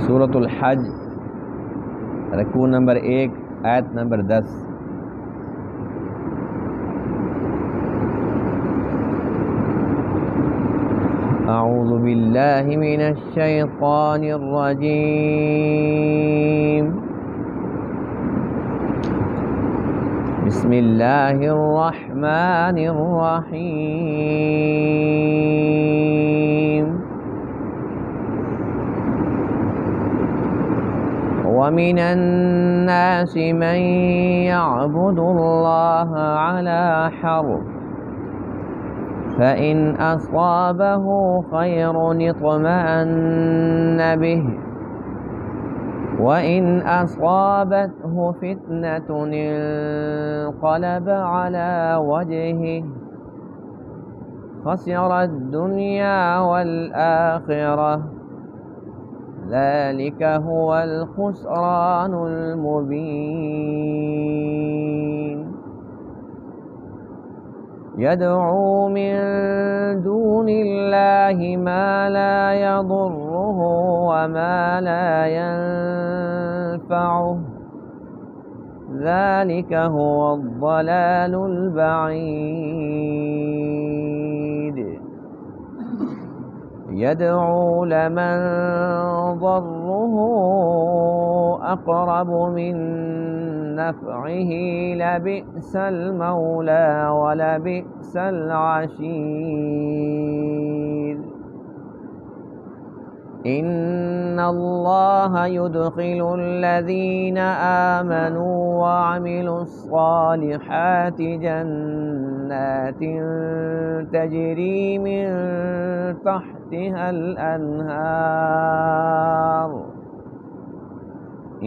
سورۃ الحج رکوع نمبر 1 آیت نمبر 10۔ اعوذ باللہ من الشیطان الرجیم، بسم اللہ الرحمن الرحیم۔ وَمِنَ النَّاسِ مَن يَعْبُدُ اللَّهَ عَلَى حَرْفٍ فَإِنْ أَصَابَهُ خَيْرٌ اطْمَأَنَّ بِهِ وَإِنْ أَصَابَتْهُ فِتْنَةٌ انقلب عَلَى وَجْهِهِ خَسِرَ الدُّنْيَا وَالْآخِرَةَ ذَلِكَ هُوَ الْخُسْرَانُ الْمُبِينُ۔ يَدْعُو مِن دُونِ اللَّهِ مَا لَا يَضُرُّهُ وَمَا لَا يَنفَعُهُ ذَلِكَ هُوَ الضَّلَالُ الْبَعِيدُ۔ يَدْعُو لَمَن ضَرُّهُ أَقْرَبُ مِن نَّفْعِهِ لَبِئْسَ الْمَوْلَىٰ وَلَبِئْسَ الْعَشِيرُ۔ إِنَّ اللَّهَ يُدْخِلُ الَّذِينَ آمَنُوا وَعَمِلُوا الصَّالِحَاتِ جَنَّاتٍ تَجْرِي مِن تَحْتِهَا الْأَنْهَارُ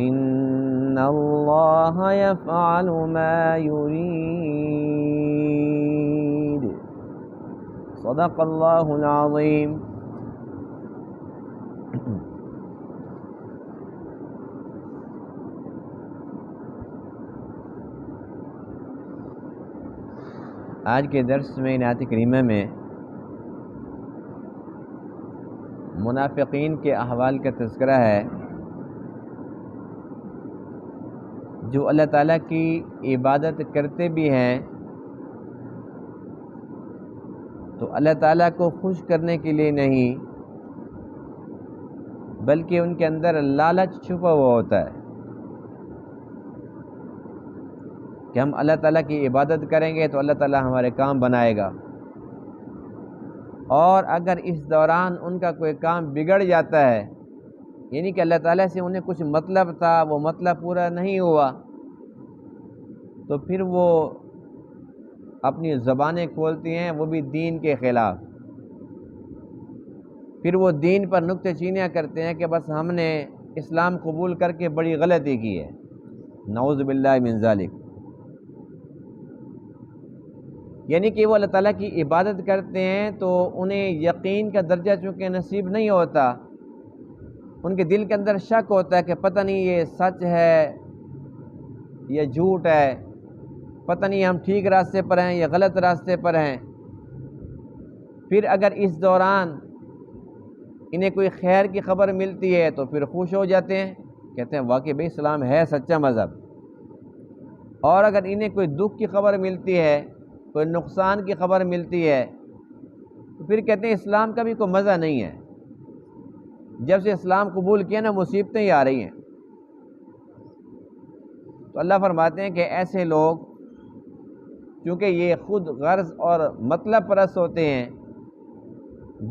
إِنَّ اللَّهَ يَفْعَلُ مَا يُرِيدُ۔ صدق اللہ العظیم۔ آج کے درس میں آیت کریمہ میں منافقین کے احوال کا تذکرہ ہے، جو اللہ تعالیٰ کی عبادت کرتے بھی ہیں تو اللہ تعالیٰ کو خوش کرنے کے لیے نہیں، بلکہ ان کے اندر لالچ چھپا ہوا ہوتا ہے کہ ہم اللہ تعالیٰ کی عبادت کریں گے تو اللہ تعالیٰ ہمارے کام بنائے گا، اور اگر اس دوران ان کا کوئی کام بگڑ جاتا ہے، یعنی کہ اللہ تعالیٰ سے انہیں کچھ مطلب تھا، وہ مطلب پورا نہیں ہوا، تو پھر وہ اپنی زبانیں کھولتی ہیں، وہ بھی دین کے خلاف، پھر وہ دین پر نکتہ چینیاں کرتے ہیں کہ بس ہم نے اسلام قبول کر کے بڑی غلطی کی ہے، نعوذ باللہ من ذالک۔ یعنی کہ وہ اللہ تعالیٰ کی عبادت کرتے ہیں تو انہیں یقین کا درجہ چونکہ نصیب نہیں ہوتا، ان کے دل کے اندر شک ہوتا ہے کہ پتہ نہیں یہ سچ ہے یا جھوٹ ہے، پتہ نہیں ہم ٹھیک راستے پر ہیں یا غلط راستے پر ہیں۔ پھر اگر اس دوران انہیں کوئی خیر کی خبر ملتی ہے تو پھر خوش ہو جاتے ہیں، کہتے ہیں واقعی بھئی اسلام ہے سچا مذہب، اور اگر انہیں کوئی دکھ کی خبر ملتی ہے، کوئی نقصان کی خبر ملتی ہے تو پھر کہتے ہیں اسلام کا بھی کوئی مزہ نہیں ہے، جب سے اسلام قبول کیا نا مصیبتیں ہی آ رہی ہیں۔ تو اللہ فرماتے ہیں کہ ایسے لوگ چونکہ یہ خود غرض اور مطلب پرست ہوتے ہیں،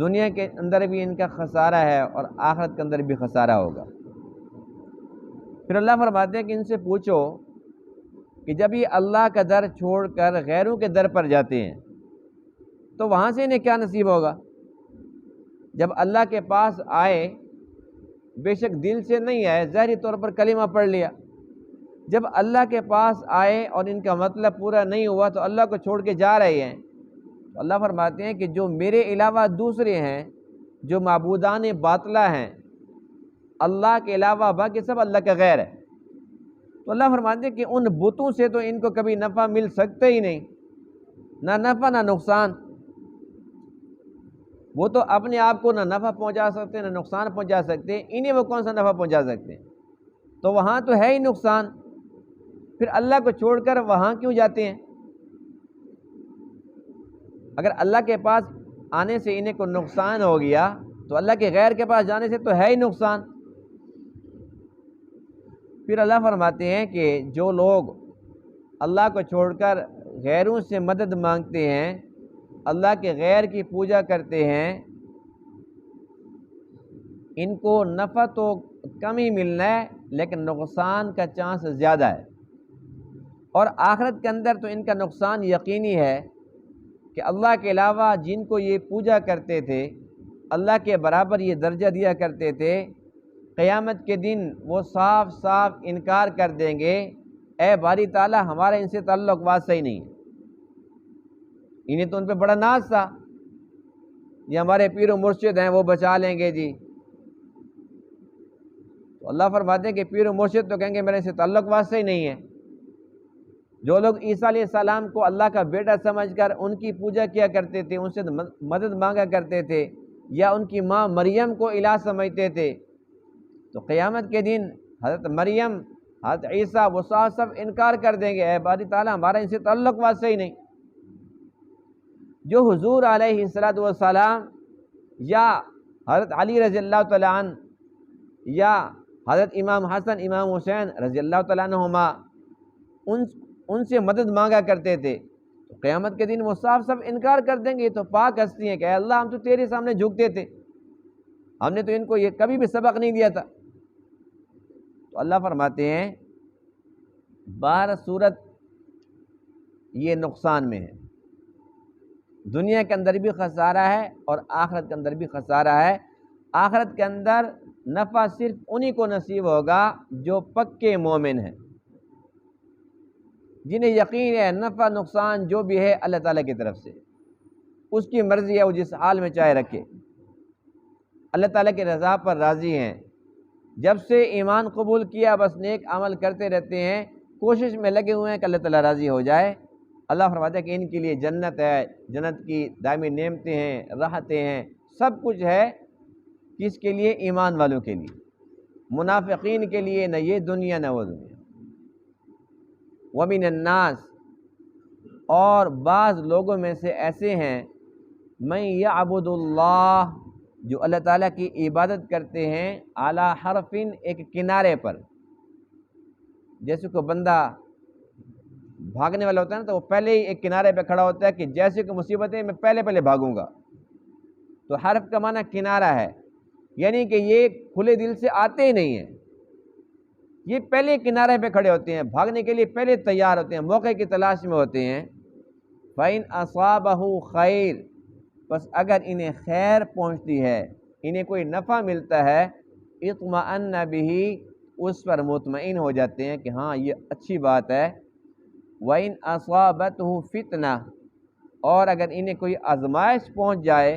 دنیا کے اندر بھی ان کا خسارہ ہے اور آخرت کے اندر بھی خسارہ ہوگا۔ پھر اللہ فرماتے ہیں کہ ان سے پوچھو کہ جب یہ اللہ کا در چھوڑ کر غیروں کے در پر جاتے ہیں تو وہاں سے انہیں کیا نصیب ہوگا؟ جب اللہ کے پاس آئے، بے شک دل سے نہیں آئے، ظاہری طور پر کلمہ پڑھ لیا، جب اللہ کے پاس آئے اور ان کا مطلب پورا نہیں ہوا تو اللہ کو چھوڑ کے جا رہے ہیں، تو اللہ فرماتے ہیں کہ جو میرے علاوہ دوسرے ہیں، جو معبودان باطلہ ہیں، اللہ کے علاوہ باقی سب اللہ کا غیر ہے، تو اللہ فرماتے ہیں کہ ان بتوں سے تو ان کو کبھی نفع مل سکتا ہی نہیں، نہ نفع نہ نقصان۔ وہ تو اپنے آپ کو نہ نفع پہنچا سکتے ہیں نہ نقصان پہنچا سکتے ہیں، انہیں وہ کون سا نفع پہنچا سکتے ہیں؟ تو وہاں تو ہے ہی نقصان، پھر اللہ کو چھوڑ کر وہاں کیوں جاتے ہیں؟ اگر اللہ کے پاس آنے سے انہیں کو نقصان ہو گیا تو اللہ کے غیر کے پاس جانے سے تو ہے ہی نقصان۔ پھر اللہ فرماتے ہیں کہ جو لوگ اللہ کو چھوڑ کر غیروں سے مدد مانگتے ہیں، اللہ کے غیر کی پوجا کرتے ہیں، ان کو نفع تو کم ہی ملنا ہے لیکن نقصان کا چانس زیادہ ہے، اور آخرت کے اندر تو ان کا نقصان یقینی ہے کہ اللہ کے علاوہ جن کو یہ پوجا کرتے تھے، اللہ کے برابر یہ درجہ دیا کرتے تھے، قیامت کے دن وہ صاف صاف انکار کر دیں گے، اے باری تعالیٰ ہمارا ان سے تعلق واسطہ ہی نہیں ہے، انہیں تو ان پہ بڑا ناز تھا، یہ ہمارے پیر و مرشد ہیں وہ بچا لیں گے جی۔ تو اللہ فرماتے ہیں کہ پیر و مرشد تو کہیں گے میرے سے تعلق واسطہ ہی نہیں ہے۔ جو لوگ عیسیٰ علیہ السلام کو اللہ کا بیٹا سمجھ کر ان کی پوجا کیا کرتے تھے، ان سے مدد مانگا کرتے تھے، یا ان کی ماں مریم کو الہ سمجھتے تھے، تو قیامت کے دن حضرت مریم، حضرت عیسیٰ وہ سب انکار کر دیں گے، اے باری تعالیٰ ہمارا ان سے تعلق واسطہ ہی نہیں۔ جو حضور علیہ السلام یا حضرت علی رضی اللہ تعالیٰ عنہ یا حضرت امام حسن امام حسین رضی اللہ تعالیٰ عنہما ان سے مدد مانگا کرتے تھے، تو قیامت کے دن وہ صاف انکار کر دیں گے، یہ تو پاک ہستی ہیں کہ اے اللہ ہم تو تیرے سامنے جھکتے تھے، ہم نے تو ان کو یہ کبھی بھی سبق نہیں دیا تھا۔ تو اللہ فرماتے ہیں بہر صورت یہ نقصان میں ہے، دنیا کے اندر بھی خسارہ ہے اور آخرت کے اندر بھی خسارہ ہے۔ آخرت کے اندر نفع صرف انہی کو نصیب ہوگا جو پکے مومن ہیں، جنہیں یقین ہے نفع نقصان جو بھی ہے اللہ تعالیٰ کی طرف سے، اس کی مرضی ہے، وہ جس حال میں چاہے رکھے، اللہ تعالیٰ کی رضا پر راضی ہیں۔ جب سے ایمان قبول کیا بس نیک عمل کرتے رہتے ہیں، کوشش میں لگے ہوئے ہیں کہ اللہ تعالیٰ راضی ہو جائے۔ اللہ فرماتا ہے کہ ان کے لیے جنت ہے، جنت کی دائمی نعمتیں ہیں، راحتیں ہیں، سب کچھ ہے، کس کے لیے؟ ایمان والوں کے لیے۔ منافقین کے لیے نہ یہ دنیا نہ وہ دنیا۔ وَمِنَ النَّاسِ، اور بعض لوگوں میں سے ایسے ہیں، مَن يَعْبُدُ اللَّهَ، جو اللہ تعالیٰ کی عبادت کرتے ہیں، عَلَى حَرْفٍ، ایک کنارے پر۔ جیسے کوئی بندہ بھاگنے والا ہوتا ہے نا، تو وہ پہلے ہی ایک کنارے پہ کھڑا ہوتا ہے کہ جیسے کوئی مصیبت ہے میں پہلے بھاگوں گا۔ تو حرف کا معنی کنارہ ہے، یعنی کہ یہ کھلے دل سے آتے ہی نہیں ہیں، یہ پہلے کنارے پہ کھڑے ہوتے ہیں، بھاگنے کے لیے پہلے تیار ہوتے ہیں، موقع کی تلاش میں ہوتے ہیں۔ فَإِنْ أَصَابَهُ خَيْرٌ، بس اگر انہیں خیر پہنچتی ہے، انہیں کوئی نفع ملتا ہے، اطمأن بِهِ، اس پر مطمئن ہو جاتے ہیں کہ ہاں یہ اچھی بات ہے۔ وَإِنْ أَصَابَتْهُ فِتْنَةٌ، اور اگر انہیں کوئی آزمائش پہنچ جائے،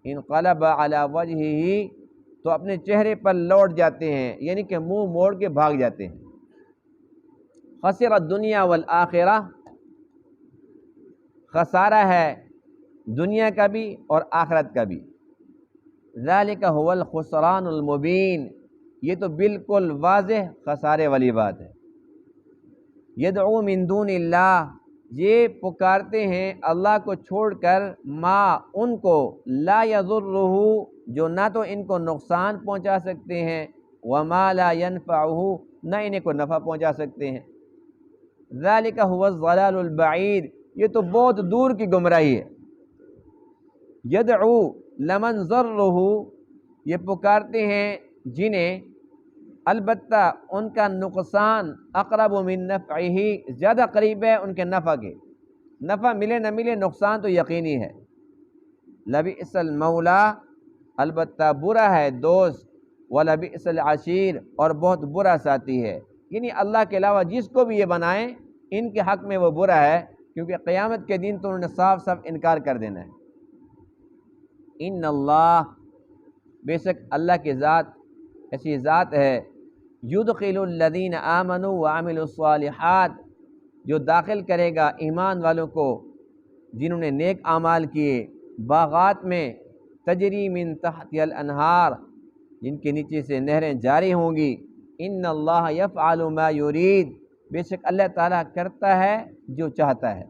انقلب علی وجہہ، تو اپنے چہرے پر لوٹ جاتے ہیں، یعنی کہ منہ موڑ کے بھاگ جاتے ہیں۔ خسر الدنیا والآخرہ، خسارہ ہے دنیا کا بھی اور آخرت کا بھی۔ ذالک هو الخسران المبین، یہ تو بالکل واضح خسارے والی بات ہے۔ یدعو من دون اللہ، یہ پکارتے ہیں اللہ کو چھوڑ کر، ما ان کو، لا یضرہ، جو نہ تو ان کو نقصان پہنچا سکتے ہیں، وما لا ینفعہ، نہ انہیں کو نفع پہنچا سکتے ہیں۔ ذالک هو الضلال البعید، یہ تو بہت دور کی گمراہی ہے۔ یدعو لمن ضرہ، یہ پکارتے ہیں جنہیں البتہ ان کا نقصان اقرب من نفعہ، زیادہ قریب ہے ان کے نفع کے، نفع ملے نہ ملے نقصان تو یقینی ہے۔ لبئس المولا، البتہ برا ہے دوست، ولبئس العشیر، اور بہت برا ساتھی ہے، یعنی اللہ کے علاوہ جس کو بھی یہ بنائیں ان کے حق میں وہ برا ہے، کیونکہ قیامت کے دن تو انہوں نے صاف انکار کر دینا ہے۔ ان اللہ، بے شک اللہ کی ذات ایسی ذات ہے، یدخل الذین آمنوا وعملوا الصالحات، جو داخل کرے گا ایمان والوں کو جنہوں نے نیک اعمال کیے، باغات میں تجری من تحت الانہار، جن کے نیچے سے نہریں جاری ہوں گی۔ ان اللہ یفعل ما یرید، بے شک اللہ تعالیٰ کرتا ہے جو چاہتا ہے۔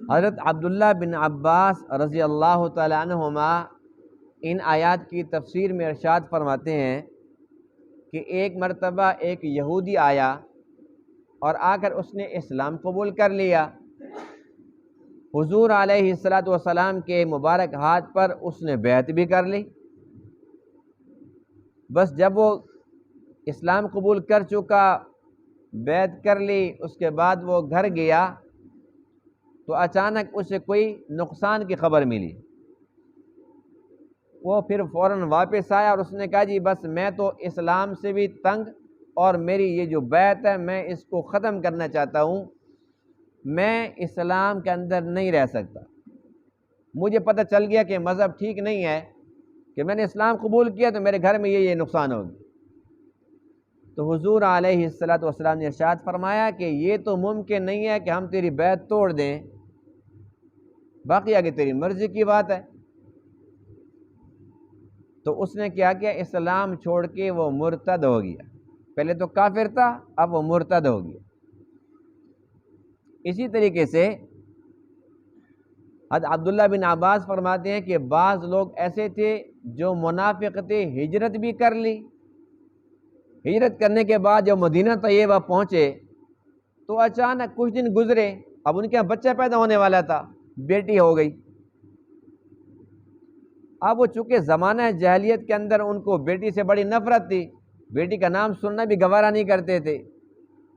حضرت عبداللہ بن عباس رضی اللہ تعالی عنہما ان آیات کی تفسیر میں ارشاد فرماتے ہیں کہ ایک مرتبہ ایک یہودی آیا اور آ کر اس نے اسلام قبول کر لیا۔ حضور علیہ الصلاۃ والسلام کے مبارک ہاتھ پر اس نے بیعت بھی کر لی۔ بس جب وہ اسلام قبول کر چکا، بیعت کر لی، اس کے بعد وہ گھر گیا تو اچانک اسے کوئی نقصان کی خبر ملی۔ وہ پھر فوراً واپس آیا اور اس نے کہا جی بس میں تو اسلام سے بھی تنگ، اور میری یہ جو بیعت ہے میں اس کو ختم کرنا چاہتا ہوں، میں اسلام کے اندر نہیں رہ سکتا۔ مجھے پتہ چل گیا کہ مذہب ٹھیک نہیں ہے، کہ میں نے اسلام قبول کیا تو میرے گھر میں یہ نقصان ہوگی۔ تو حضور علیہ الصلاۃ والسلام نے ارشاد فرمایا کہ یہ تو ممکن نہیں ہے کہ ہم تیری بیعت توڑ دیں، باقی آگے تیری مرضی کی بات ہے۔ تو اس نے کیا کیا، اسلام چھوڑ کے وہ مرتد ہو گیا۔ پہلے تو کافر تھا، اب وہ مرتد ہو گیا۔ اسی طریقے سے حضرت عبداللہ بن عباس فرماتے ہیں کہ بعض لوگ ایسے تھے جو منافق تھے، ہجرت بھی کر لی۔ ہجرت کرنے کے بعد جب مدینہ طیبہ پہنچے تو اچانک کچھ دن گزرے، اب ان کے یہاں بچہ پیدا ہونے والا تھا، بیٹی ہو گئی۔ اب وہ چونکہ زمانہ جاہلیت کے اندر ان کو بیٹی سے بڑی نفرت تھی، بیٹی کا نام سننا بھی گوارا نہیں کرتے تھے۔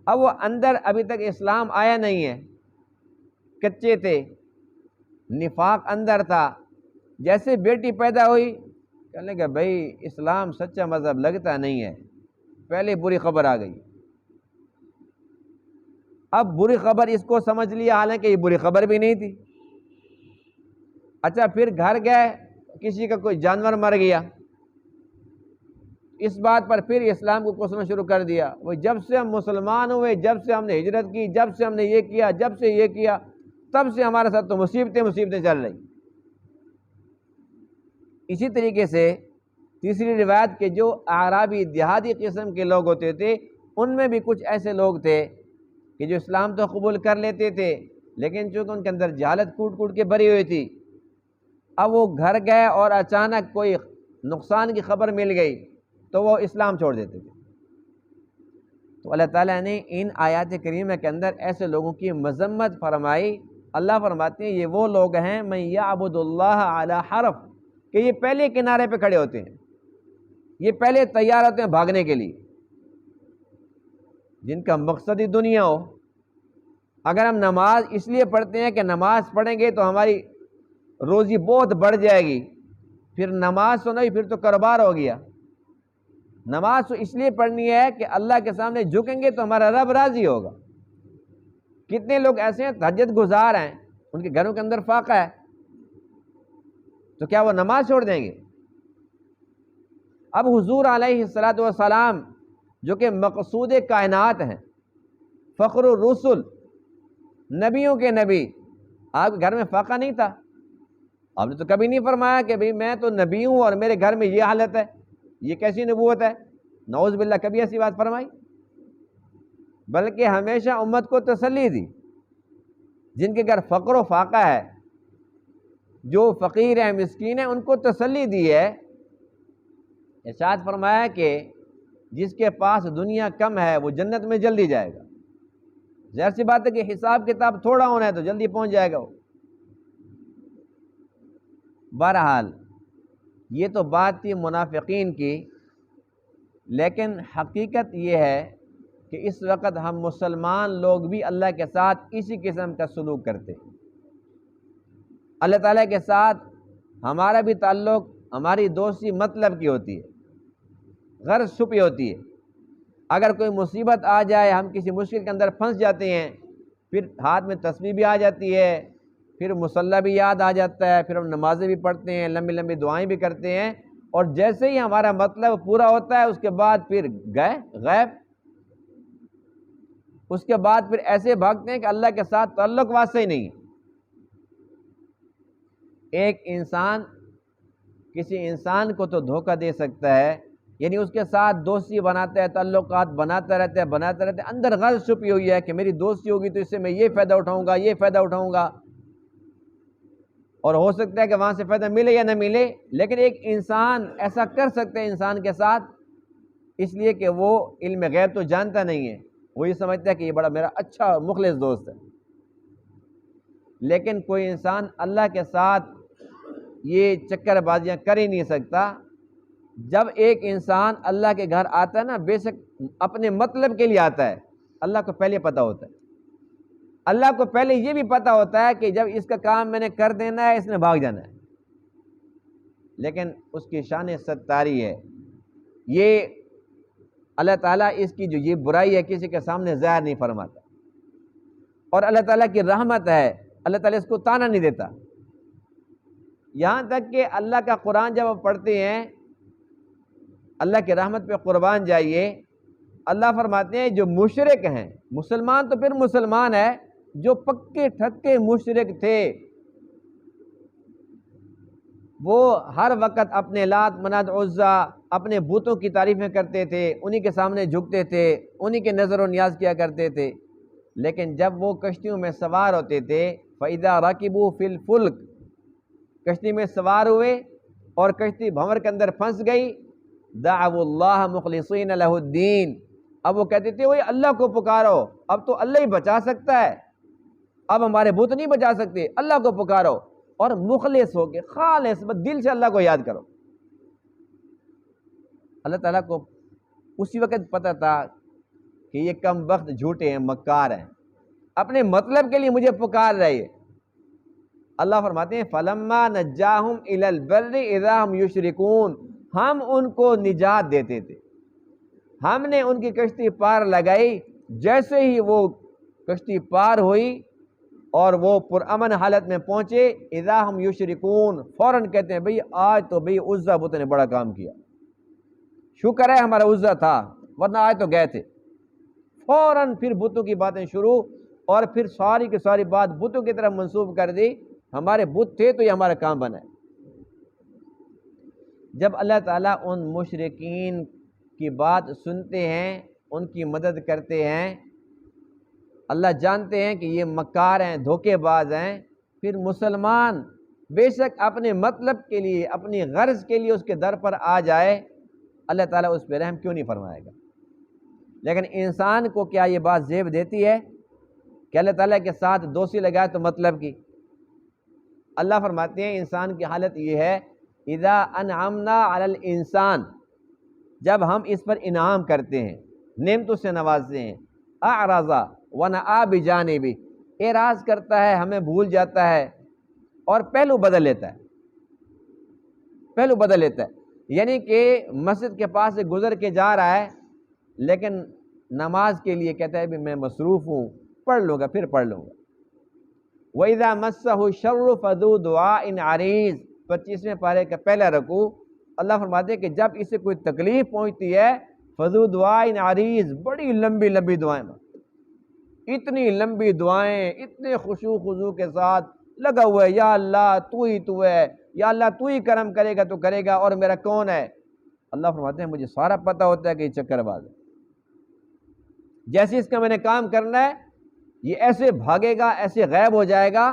اب وہ اندر ابھی تک اسلام آیا نہیں ہے، کچے تھے، نفاق اندر تھا۔ جیسے بیٹی پیدا ہوئی کہنے لگا بھائی اسلام سچا مذہب لگتا نہیں ہے، پہلے بری خبر آ گئی۔ اب بری خبر اس کو سمجھ لیا، حالانکہ یہ بری خبر بھی نہیں تھی۔ اچھا پھر گھر گئے، کسی کا کوئی جانور مر گیا، اس بات پر پھر اسلام کو کوسنا شروع کر دیا۔ وہ جب سے ہم مسلمان ہوئے، جب سے ہم نے ہجرت کی، جب سے ہم نے یہ کیا، جب سے یہ کیا، تب سے ہمارے ساتھ تو مصیبتیں چل رہی۔ اسی طریقے سے تیسری روایت کے جو اعرابی دیہاتی قسم کے لوگ ہوتے تھے، ان میں بھی کچھ ایسے لوگ تھے کہ جو اسلام تو قبول کر لیتے تھے، لیکن چونکہ ان کے اندر جہالت کوٹ کوٹ کے بھری ہوئی تھی، اب وہ گھر گئے اور اچانک کوئی نقصان کی خبر مل گئی تو وہ اسلام چھوڑ دیتے تھے۔ تو اللہ تعالیٰ نے ان آیات کریمہ کے اندر ایسے لوگوں کی مذمت فرمائی۔ اللہ فرماتے ہیں یہ وہ لوگ ہیں من یعبد اللہ علی حرف، کہ یہ پہلے کنارے پہ کھڑے ہوتے ہیں، یہ پہلے تیار ہوتے ہیں بھاگنے کے لیے، جن کا مقصد ہی دنیا ہو۔ اگر ہم نماز اس لیے پڑھتے ہیں کہ نماز پڑھیں گے تو ہماری روزی بہت بڑھ جائے گی، پھر نماز تو نہیں، پھر تو کاروبار ہو گیا۔ نماز تو اس لیے پڑھنی ہے کہ اللہ کے سامنے جھکیں گے تو ہمارا رب راضی ہوگا۔ کتنے لوگ ایسے ہیں تہجد گزار ہیں، ان کے گھروں کے اندر فاقہ ہے، تو کیا وہ نماز چھوڑ دیں گے؟ اب حضور علیہ الصلاۃ والسلام جو کہ مقصود کائنات ہیں، فخر الرسل، نبیوں کے نبی، آپ کے گھر میں فاقہ نہیں تھا؟ آپ نے تو کبھی نہیں فرمایا کہ بھئی میں تو نبی ہوں اور میرے گھر میں یہ حالت ہے، یہ کیسی نبوت ہے؟ نعوذ باللہ کبھی ایسی بات فرمائی؟ بلکہ ہمیشہ امت کو تسلی دی، جن کے گھر فقر و فاقہ ہے، جو فقیر ہیں، مسکین ہیں، ان کو تسلی دی ہے۔ ارشاد فرمایا کہ جس کے پاس دنیا کم ہے وہ جنت میں جلدی جائے گا۔ ظاہر سی بات ہے کہ حساب کتاب تھوڑا ہونا ہے تو جلدی پہنچ جائے گا وہ۔ بہرحال یہ تو بات تھی منافقین کی، لیکن حقیقت یہ ہے کہ اس وقت ہم مسلمان لوگ بھی اللہ کے ساتھ اسی قسم کا سلوک کرتے ہیں۔ اللہ تعالیٰ کے ساتھ ہمارا بھی تعلق، ہماری دوستی مطلب کی ہوتی ہے، غرض چھپی ہوتی ہے۔ اگر کوئی مصیبت آ جائے، ہم کسی مشکل کے اندر پھنس جاتے ہیں، پھر ہاتھ میں تسبیح بھی آ جاتی ہے، پھر مصلی بھی یاد آ جاتا ہے، پھر ہم نمازیں بھی پڑھتے ہیں، لمبی لمبی دعائیں بھی کرتے ہیں، اور جیسے ہی ہمارا مطلب پورا ہوتا ہے اس کے بعد پھر گئے غیب۔ اس کے بعد پھر ایسے بھاگتے ہیں کہ اللہ کے ساتھ تعلق واسطہ ہی نہیں ہے۔ ایک انسان کسی انسان کو تو دھوکہ دے سکتا ہے، یعنی اس کے ساتھ دوستی بناتا ہے، تعلقات بناتا رہتا ہے، اندر غرض چھپی ہوئی ہے کہ میری دوستی ہوگی تو اس سے میں یہ فائدہ اٹھاؤں گا، یہ فائدہ اٹھاؤں گا، اور ہو سکتا ہے کہ وہاں سے فائدہ ملے یا نہ ملے، لیکن ایک انسان ایسا کر سکتا ہے انسان کے ساتھ، اس لیے کہ وہ علم غیب تو جانتا نہیں ہے، وہ یہ سمجھتا ہے کہ یہ بڑا میرا اچھا مخلص دوست ہے۔ لیکن کوئی انسان اللہ کے ساتھ یہ چکر بازیاں کر ہی نہیں سکتا۔ جب ایک انسان اللہ کے گھر آتا ہے نا، بے شک اپنے مطلب کے لیے آتا ہے، اللہ کو پہلے پتہ ہوتا ہے، اللہ کو پہلے یہ بھی پتہ ہوتا ہے کہ جب اس کا کام میں نے کر دینا ہے، اس نے بھاگ جانا ہے، لیکن اس کی شان ستاری ہے، یہ اللہ تعالیٰ اس کی جو یہ برائی ہے کسی کے سامنے ظاہر نہیں فرماتا، اور اللہ تعالیٰ کی رحمت ہے، اللہ تعالیٰ اس کو تانا نہیں دیتا۔ یہاں تک کہ اللہ کا قرآن جب آپ پڑھتے ہیں، اللہ کی رحمت پہ قربان جائیے، اللہ فرماتے ہیں جو مشرک ہیں، مسلمان تو پھر مسلمان ہے، جو پکے ٹھکے مشرک تھے، وہ ہر وقت اپنے لات منات عزا اپنے بتوں کی تعریفیں کرتے تھے، انہی کے سامنے جھکتے تھے، انہی کے نظر و نیاز کیا کرتے تھے، لیکن جب وہ کشتیوں میں سوار ہوتے تھے، فَإِذَا رَكِبُوا فِي الْفُلْكِ، کشتی میں سوار ہوئے اور کشتی بھنور کے اندر پھنس گئی، دعوا اللہ مخلصین لہ الدین، اب وہ کہتے تھے وہی اللہ کو پکارو، اب تو اللہ ہی بچا سکتا ہے، اب ہمارے بت نہیں بچا سکتے، اللہ کو پکارو، اور مخلص ہو کے خالص دل سے اللہ کو یاد کرو۔ اللہ تعالیٰ کو اسی وقت پتہ تھا کہ یہ کم بخت جھوٹے ہیں، مکار ہیں، اپنے مطلب کے لیے مجھے پکار رہے ہیں۔ اللہ فرماتے ہیں فَلَمَّا نَجَّاهُمْ إِلَى الْبَرِّ إِذَا هُمْ يُشْرِكُونَ، ہم ان کو نجات دیتے تھے، ہم نے ان کی کشتی پار لگائی، جیسے ہی وہ کشتی پار ہوئی اور وہ پرامن حالت میں پہنچے، اذا ہم یشرکون، فوراً کہتے ہیں بھئی آج تو بھئی عزا بت نے بڑا کام کیا، شکر ہے ہمارا عزا تھا ورنہ آج تو گئے تھے۔ فوراً پھر بتوں کی باتیں شروع، اور پھر ساری کی ساری بات بتوں کی طرف منسوب کر دی، ہمارے بت تھے تو یہ ہمارا کام بنا ہے۔ جب اللہ تعالیٰ ان مشرکین کی بات سنتے ہیں، ان کی مدد کرتے ہیں، اللہ جانتے ہیں کہ یہ مکار ہیں، دھوکے باز ہیں، پھر مسلمان بے شک اپنے مطلب کے لیے، اپنی غرض کے لیے اس کے در پر آ جائے، اللہ تعالیٰ اس پہ رحم کیوں نہیں فرمائے گا؟ لیکن انسان کو کیا یہ بات زیب دیتی ہے کہ اللہ تعالیٰ کے ساتھ دوستی لگائے تو مطلب کی؟ اللہ فرماتے ہیں انسان کی حالت یہ ہے، اذا انعمنا علی الانسان، جب ہم اس پر انعام کرتے ہیں، نعمتوں سے نوازتے ہیں، اعرض ونأى بجانبہ، اعراض کرتا ہے، ہمیں بھول جاتا ہے اور پہلو بدل لیتا ہے، پہلو بدل لیتا ہے، یعنی کہ مسجد کے پاس سے گزر کے جا رہا ہے، لیکن نماز کے لیے کہتا ہے بھی میں مصروف ہوں، پڑھ لوں گا، پھر پڑھ لوں گا۔ وَإِذَا مَسَّهُ الشَّرُّ فَذُو دُعَاءٍ عَرِيضٍ، 25ویں پارے کا پہلا رکوع، اللہ فرماتے ہیں کہ جب اسے کوئی تکلیف پہنچتی ہے، فَذُو دُعَاءٍ عَرِيضٍ، بڑی لمبی لمبی دعائیں، اتنی لمبی دعائیں، اتنے خشوع خضوع کے ساتھ لگا ہوا ہے، یا اللہ تو ہے، یا اللہ تو ہی کرم کرے گا تو کرے گا، اور میرا کون ہے؟ اللہ فرماتے ہیں مجھے سارا پتہ ہوتا ہے کہ یہ چکر باز ہے، جیسے اس کا میں نے کام کرنا ہے، یہ ایسے بھاگے گا، ایسے غائب ہو جائے گا،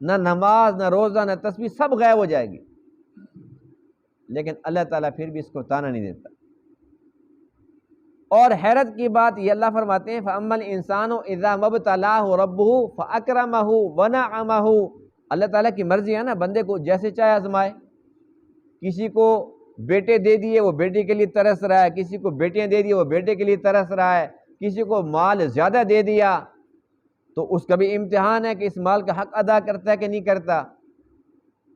نہ نماز، نہ روزہ، نہ تسبیح، سب غائب ہو جائے گی، لیکن اللہ تعالیٰ پھر بھی اس کو تانا نہیں دیتا۔ اور حیرت کی بات یہ اللہ فرماتے ہیں فَأَمَّا الْإِنسَانُ إِذَا مَبْتَلَاهُ رَبُّهُ فَأَكْرَمَهُ وَنَعَمَهُ، اللہ تعالیٰ کی مرضی ہے نا، بندے کو جیسے چاہے آزمائے، کسی کو بیٹے دے دیے وہ بیٹے کے لیے ترس رہا ہے، کسی کو بیٹیاں دے دی وہ بیٹے کے لیے ترس رہا ہے، کسی کو مال زیادہ دے دیا تو اس کا بھی امتحان ہے کہ اس مال کا حق ادا کرتا ہے کہ نہیں کرتا،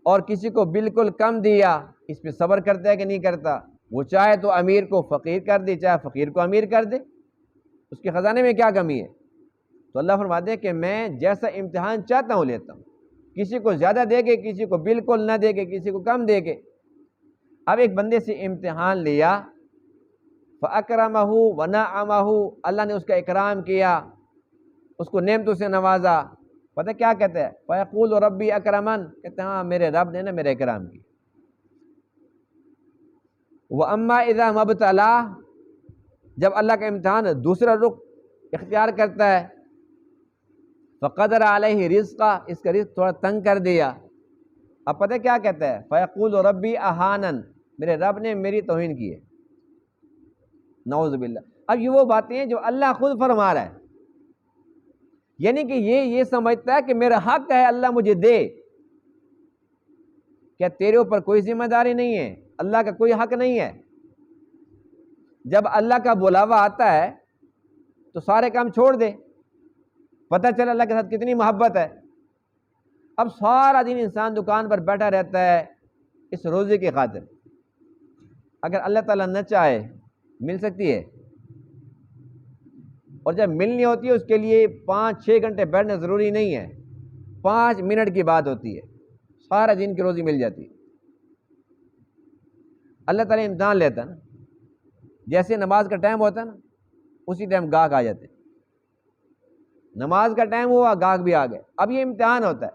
اور کسی کو بالکل کم دیا، اس پہ صبر کرتا ہے کہ نہیں کرتا، وہ چاہے تو امیر کو فقیر کر دے، چاہے فقیر کو امیر کر دے، اس کے خزانے میں کیا کمی ہے؟ تو اللہ فرماتے ہیں کہ میں جیسا امتحان چاہتا ہوں لیتا ہوں، کسی کو زیادہ دے گے، کسی کو بالکل نہ دے گے، کسی کو کم دے گے۔ اب ایک بندے سے امتحان لیا، فَأَكْرَمَهُ وَنَعَمَهُ، اللہ نے اس کا اکرام کیا، اس کو نعمتوں سے نوازا، پتہ کیا کہتے ہیں؟ فیقول ربی اکرمن، کہتے ہیں ہاں میرے رب نے نا میرے اکرام کی۔ واما اذا مبتلا، جب اللہ کا امتحان دوسرا رخ اختیار کرتا ہے، فقدر علیہ رزقا، اس کا رزق تھوڑا تنگ کر دیا، اب پتہ کیا کہتا ہے؟ فیقول ربی اہانن، میرے رب نے میری توہین کی ہے، نعوذ باللہ۔ اب یہ وہ باتیں ہیں جو اللہ خود فرما رہا ہے، یعنی کہ یہ سمجھتا ہے کہ میرا حق ہے اللہ مجھے دے، کیا تیرے اوپر کوئی ذمہ داری نہیں ہے؟ اللہ کا کوئی حق نہیں ہے؟ جب اللہ کا بلاوا آتا ہے تو سارے کام چھوڑ دے، پتہ چلا اللہ کے ساتھ کتنی محبت ہے۔ اب سارا دن انسان دکان پر بیٹھا رہتا ہے اس روزے کی خاطر، اگر اللہ تعالیٰ نہ چاہے مل سکتی ہے، اور جب ملنی ہوتی ہے اس کے لیے 5-6 گھنٹے بیٹھنا ضروری نہیں ہے، 5 منٹ کی بات ہوتی ہے، سارا دن کی روزی مل جاتی ہے۔ اللہ تعالیٰ امتحان لیتا ہے نا، جیسے نماز کا ٹائم ہوتا ہے نا اسی ٹائم گاہک آ جاتے ہیں، نماز کا ٹائم ہوا گاہک بھی آ گئے۔ اب یہ امتحان ہوتا ہے،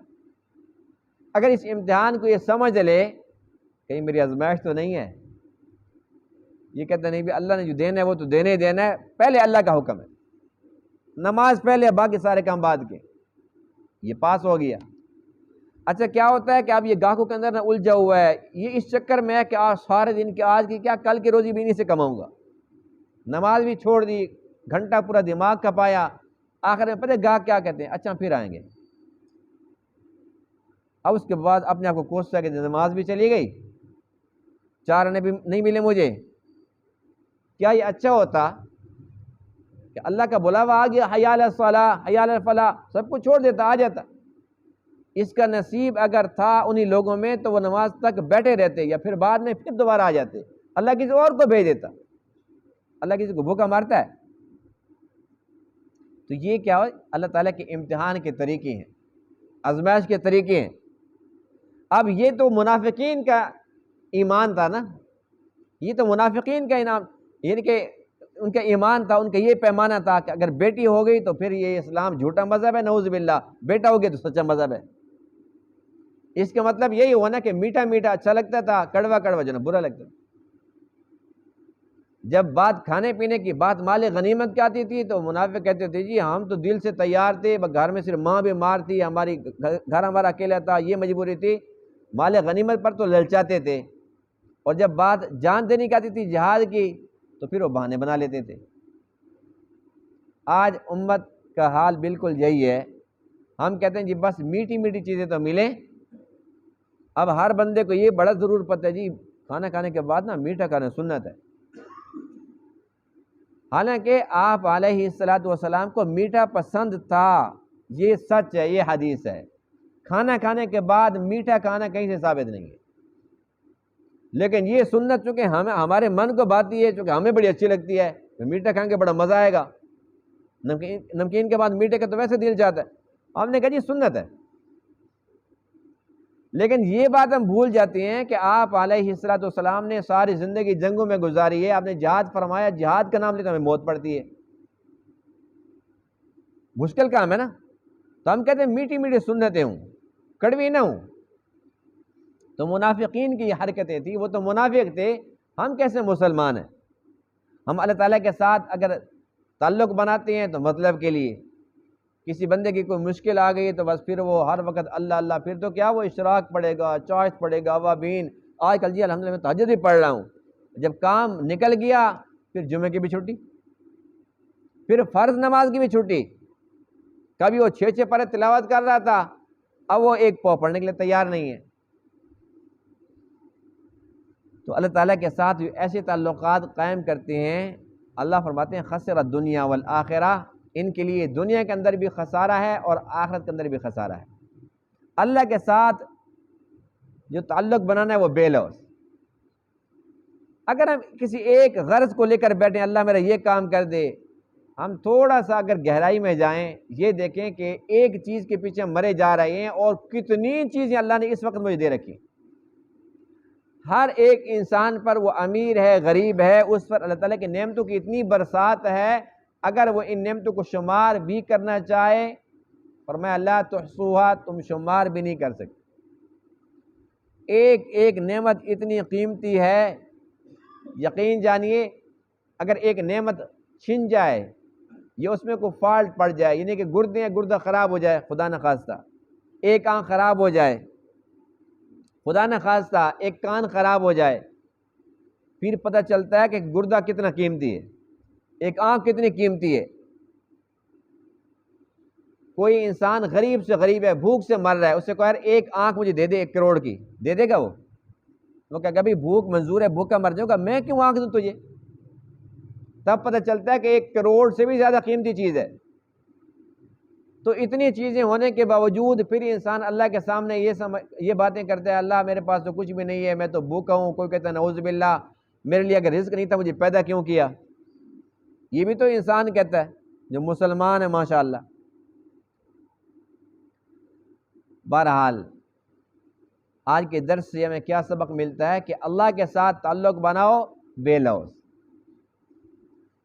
اگر اس امتحان کو یہ سمجھ لے کہیں میری آزمائش تو نہیں ہے، یہ کہتا نہیں بھی اللہ نے جو دینا ہے وہ تو دینے ہی دینا ہے، پہلے اللہ کا حکم ہے، نماز پہلے باقی سارے کام بعد کے، یہ پاس ہو گیا۔ اچھا کیا ہوتا ہے کہ اب یہ گاہکوں کے اندر نہ الجھا ہوا ہے، یہ اس چکر میں ہے کہ آج سارے دن کی، آج کی کیا کل کی روزی بھی انہیں سے کماؤں گا، نماز بھی چھوڑ دی، گھنٹہ پورا دماغ کھپایا، آخر میں پتہ گاہک کیا کہتے ہیں؟ اچھا پھر آئیں گے۔ اب اس کے بعد اپنے آپ کو کوستا ہے کہ نماز بھی چلی گئی، 4 آنے بھی نہیں ملے مجھے، کیا یہ اچھا ہوتا کہ اللہ کا بلاوا آ گیا، حی علی الصلاۃ حی علی الفلاح، سب کچھ چھوڑ دیتا، آ جاتا؟ اس کا نصیب اگر تھا انہی لوگوں میں تو وہ نماز تک بیٹھے رہتے، یا پھر بعد میں پھر دوبارہ آ جاتے، اللہ کسی اور کو بھیج دیتا۔ اللہ کسی کو بھوکا مارتا ہے؟ تو یہ کیا ہو، اللہ تعالیٰ کے امتحان کے طریقے ہیں، آزمائش کے طریقے ہیں۔ اب یہ تو منافقین کا ایمان تھا نا، یہ تو منافقین کا انعام، یعنی کہ ان کا ایمان تھا، ان کا یہ پیمانہ تھا کہ اگر بیٹی ہو گئی تو پھر یہ اسلام جھوٹا مذہب ہے، نعوذ باللہ، بیٹا ہو گیا تو سچا مذہب ہے۔ اس کا مطلب یہی ہوا نا کہ میٹھا میٹھا اچھا لگتا تھا، کڑوا کڑوا جو نا برا لگتا تھا۔ جب بات کھانے پینے کی، بات مال غنیمت کی آتی تھی تو منافق کہتے تھے جی ہم تو دل سے تیار تھے، گھر میں صرف ماں بیمار تھی، ہماری گھر ہمارا اکیلا تھا، یہ مجبوری تھی، مال غنیمت پر تو للچاتے تھے، اور جب بات جان دینے کی آتی تھی جہاد کی تو پھر وہ بہانے بنا لیتے تھے۔ آج امت کا حال بالکل یہی ہے، ہم کہتے ہیں جی بس میٹھی میٹھی چیزیں تو ملیں، اب ہر بندے کو یہ بڑا ضرور پتہ ہے جی کھانا کھانے کے بعد نا میٹھا کھانا سنت ہے، حالانکہ آپ علیہ الصلاۃ والسلام کو میٹھا پسند تھا، یہ سچ ہے، یہ حدیث ہے، کھانا کھانے کے بعد میٹھا کھانا کہیں سے ثابت نہیں ہے، لیکن یہ سنت چونکہ ہمارے من کو بات یہ ہے، چونکہ ہمیں بڑی اچھی لگتی ہے، میٹھا کھائیں گے بڑا مزہ آئے گا، نمکین کے بعد میٹھے کا تو ویسے دل چاہتا ہے، ہم نے کہا جی سنت ہے، لیکن یہ بات ہم بھول جاتے ہیں کہ آپ علیہ الصلاۃ والسلام نے ساری زندگی جنگوں میں گزاری ہے، آپ نے جہاد فرمایا، جہاد کا نام لیتے ہمیں موت پڑتی ہے، مشکل کام ہے نا، تو ہم کہتے ہیں میٹھی میٹھی سنتیں ہوں، کڑوی نہ ہوں۔ تو منافقین کی یہ حرکتیں تھیں، وہ تو منافق تھے، ہم کیسے مسلمان ہیں؟ ہم اللہ تعالیٰ کے ساتھ اگر تعلق بناتے ہیں تو مطلب کے لیے، کسی بندے کی کوئی مشکل آ گئی تو بس پھر وہ ہر وقت اللہ اللہ، پھر تو کیا وہ اشراق پڑھے گا، چوائس پڑھے گا، اوابین، آج کل جی الحمدللہ میں تہجد بھی پڑھ رہا ہوں، جب کام نکل گیا پھر جمعے کی بھی چھٹی، پھر فرض نماز کی بھی چھٹی، کبھی وہ 6 پارے تلاوت کر رہا تھا، اب وہ 1 پاؤ پڑھنے کے لیے تیار نہیں ہے۔ تو اللہ تعالیٰ کے ساتھ ایسے تعلقات قائم کرتے ہیں، اللہ فرماتے ہیں خسر الدنیا والآخرہ، ان کے لیے دنیا کے اندر بھی خسارہ ہے اور آخرت کے اندر بھی خسارہ ہے۔ اللہ کے ساتھ جو تعلق بنانا ہے وہ بے لوث، اگر ہم کسی ایک غرض کو لے کر بیٹھیں اللہ میرا یہ کام کر دے، ہم تھوڑا سا اگر گہرائی میں جائیں یہ دیکھیں کہ ایک چیز کے پیچھے مرے جا رہے ہیں اور کتنی چیزیں اللہ نے اس وقت مجھے دے رکھی، ہر ایک انسان پر، وہ امیر ہے غریب ہے، اس پر اللہ تعالیٰ کی نعمتوں کی اتنی برسات ہے اگر وہ ان نعمتوں کو شمار بھی کرنا چاہے، فرمایا لا تحصوها، تم شمار بھی نہیں کر سکتے۔ ایک ایک نعمت اتنی قیمتی ہے، یقین جانیے اگر ایک نعمت چھن جائے یا اس میں کوئی فالٹ پڑ جائے، یعنی کہ گردہ خراب ہو جائے، خدا نخواستہ ایک آنکھ خراب ہو جائے، خدا نخواستہ ایک کان خراب ہو جائے، پھر پتہ چلتا ہے کہ گردہ کتنا قیمتی ہے، ایک آنکھ کتنی قیمتی ہے۔ کوئی انسان غریب سے غریب ہے، بھوک سے مر رہا ہے، اس سے کہا ایک آنکھ مجھے دے دے 1 کروڑ کی، دے دے گا وہ کہے گا بھی بھوک منظور ہے، بھوکا مر جاؤں گا، میں کیوں آنکھ دوں تجھے؟ تب پتہ چلتا ہے کہ 1 کروڑ سے بھی زیادہ قیمتی چیز ہے۔ تو اتنی چیزیں ہونے کے باوجود پھر انسان اللہ کے سامنے یہ باتیں کرتا ہے، اللہ میرے پاس تو کچھ بھی نہیں ہے، میں تو بھوکا ہوں۔ کوئی کہتا ہے نعوذ باللہ، میرے لیے اگر رزق نہیں تھا مجھے پیدا کیوں کیا؟ یہ بھی تو انسان کہتا ہے جو مسلمان ہے ماشاءاللہ۔ بہرحال آج کے درس سے ہمیں کیا سبق ملتا ہے کہ اللہ کے ساتھ تعلق بناؤ بے لوث۔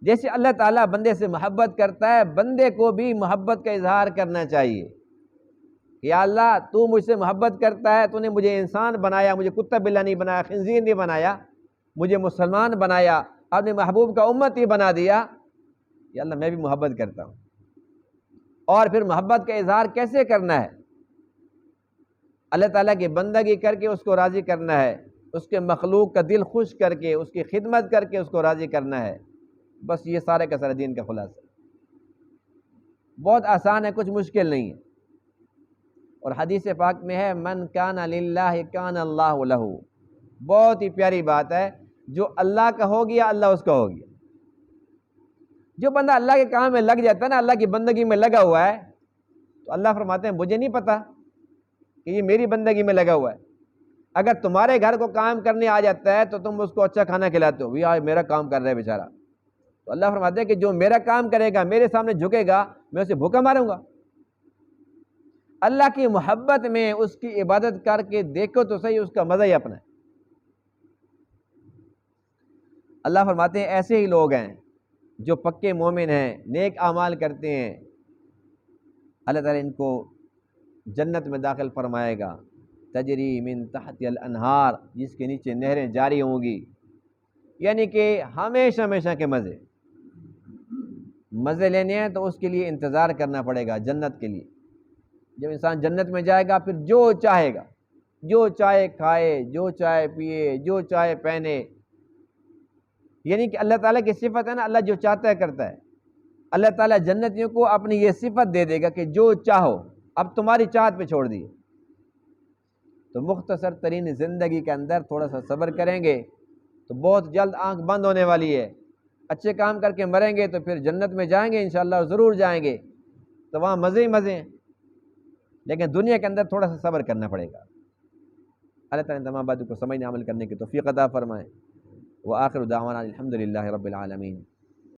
جیسے اللہ تعالیٰ بندے سے محبت کرتا ہے، بندے کو بھی محبت کا اظہار کرنا چاہیے کہ یا اللہ تو مجھ سے محبت کرتا ہے، تو نے مجھے انسان بنایا، مجھے کتا بلا نہیں بنایا، خنزیر نہیں بنایا، مجھے مسلمان بنایا، اپنے محبوب کا امتی بنا دیا، یا اللہ میں بھی محبت کرتا ہوں۔ اور پھر محبت کا اظہار کیسے کرنا ہے؟ اللہ تعالیٰ کی بندگی کر کے اس کو راضی کرنا ہے، اس کے مخلوق کا دل خوش کر کے، اس کی خدمت کر کے اس کو راضی کرنا ہے۔ بس یہ سارے کا سارا دین کا خلاصہ، بہت آسان ہے، کچھ مشکل نہیں ہے۔ اور حدیث پاک میں ہے من کان للہ کان اللہ لہ، بہت ہی پیاری بات ہے، جو اللہ کا ہو گیا اللہ اس کا ہو گیا۔ جو بندہ اللہ کے کام میں لگ جاتا ہے نا، اللہ کی بندگی میں لگا ہوا ہے، تو اللہ فرماتے ہیں مجھے نہیں پتا کہ یہ میری بندگی میں لگا ہوا ہے۔ اگر تمہارے گھر کو کام کرنے آ جاتا ہے تو تم اس کو اچھا کھانا کھلاتے ہو، آج میرا کام کر رہا ہے بیچارہ، تو اللہ فرماتے ہیں کہ جو میرا کام کرے گا، میرے سامنے جھکے گا، میں اسے بھوکا ماروں گا۔ اللہ کی محبت میں اس کی عبادت کر کے دیکھو تو صحیح، اس کا مزہ ہی اپنا ہے۔ اللہ فرماتے ہیں ایسے ہی لوگ ہیں جو پکے مومن ہیں، نیک اعمال کرتے ہیں، اللہ تعالیٰ ان کو جنت میں داخل فرمائے گا، تجری من تحت الانہار، جس کے نیچے نہریں جاری ہوں گی، یعنی کہ ہمیشہ ہمیشہ کے مزے لینے ہیں تو اس کے لیے انتظار کرنا پڑے گا جنت کے لیے۔ جب انسان جنت میں جائے گا پھر جو چاہے گا، جو چاہے کھائے، جو چاہے پیے، جو چاہے پہنے، یعنی کہ اللہ تعالیٰ کی صفت ہے نا، اللہ جو چاہتا ہے کرتا ہے۔ اللہ تعالیٰ جنتیوں کو اپنی یہ صفت دے دے گا کہ جو چاہو، اب تمہاری چاہت پہ چھوڑ دیے۔ تو مختصر ترین زندگی کے اندر تھوڑا سا صبر کریں گے تو بہت جلد آنکھ بند ہونے والی ہے۔ اچھے کام کر کے مریں گے تو پھر جنت میں جائیں گے انشاءاللہ، ضرور جائیں گے، تو وہاں مزے ہی مزے ہیں، لیکن دنیا کے اندر تھوڑا سا صبر کرنا پڑے گا۔ اللہ تعالیٰ نے تمام باتوں کو سمجھنے عمل کرنے کی توفیق عطا فرمائے۔ وآخر دعوانا الحمدللہ رب العالمین۔